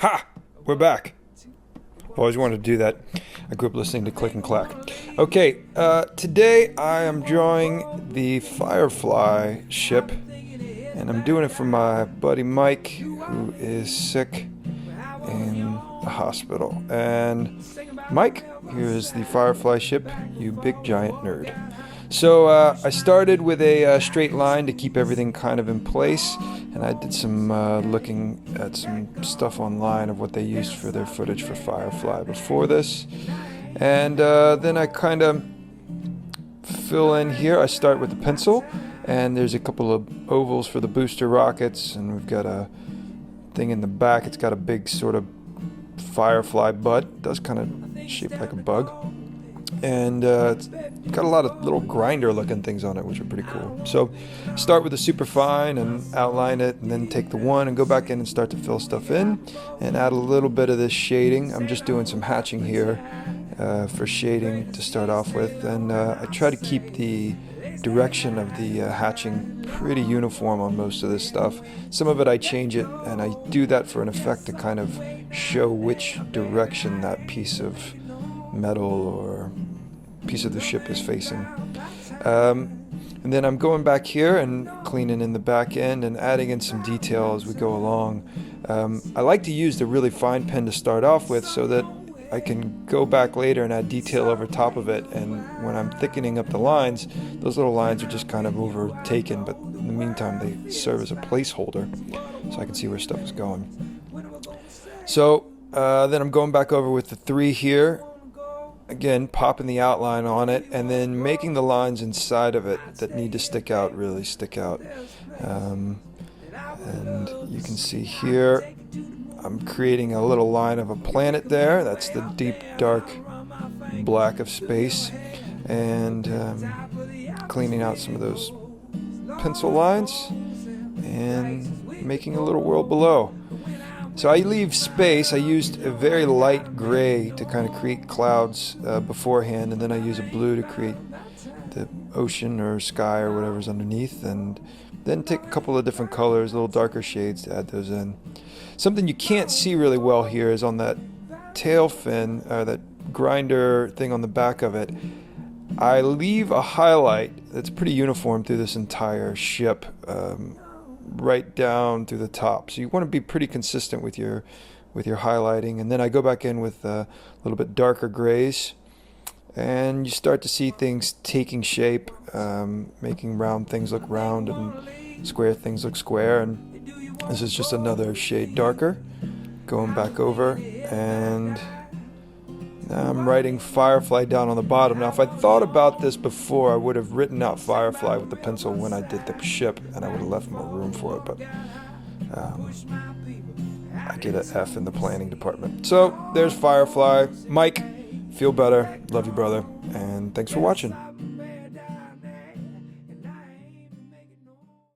Ha! We're back. Always wanted to do that. I grew up listening to Click and Clack. Okay, today I am drawing the Firefly ship, and I'm doing it for my buddy Mike, who is sick in the hospital. And Mike, here's the Firefly ship, you big giant nerd. So I started with a straight line to keep everything kind of in place, and I did some looking at some stuff online of what they used for their footage for Firefly before this. And then I kind of fill in here. I start with the pencil, and there's a couple of ovals for the booster rockets, and we've got a thing in the back. It's got a big sort of Firefly butt. It does kind of shape like a bug. And it's got a lot of little grinder looking things on it, which are pretty cool. So start with the superfine and outline it, and then take the one and go back in and start to fill stuff in and add a little bit of this shading. I'm just doing some hatching here for shading to start off with, and I try to keep the direction of the hatching pretty uniform on most of this stuff. Some of it I change it, and I do that for an effect to kind of show which direction that piece of metal or piece of the ship is facing. And then I'm going back here and cleaning in the back end and adding in some detail as we go along. I like to use the really fine pen to start off with so that I can go back later and add detail over top of it, and when I'm thickening up the lines, those little lines are just kind of overtaken, but in the meantime they serve as a placeholder so I can see where stuff is going. So then I'm going back over with the 3 here, again popping the outline on it, and then making the lines inside of it that need to stick out really stick out. And you can see here I'm creating a little line of a planet there. That's the deep dark black of space, and cleaning out some of those pencil lines and making a little world below. So I leave space. I used a very light gray to kind of create clouds beforehand, and then I use a blue to create the ocean or sky or whatever's underneath, and then take a couple of different colors, little darker shades to add those in. Something you can't see really well here is on that tail fin, that grinder thing on the back of it, I leave a highlight that's pretty uniform through this entire ship, right down through the top. So you want to be pretty consistent with your highlighting, and then I go back in with a little bit darker grays, and you start to see things taking shape, making round things look round and square things look square. And this is just another shade darker, going back over, and now I'm writing Firefly down on the bottom. Now if I thought about this before, I would have written out Firefly with the pencil when I did the ship, and I would have left more room for it, but I get an F in the planning department. So there's Firefly. Mike, feel better, love you brother, and thanks for watching.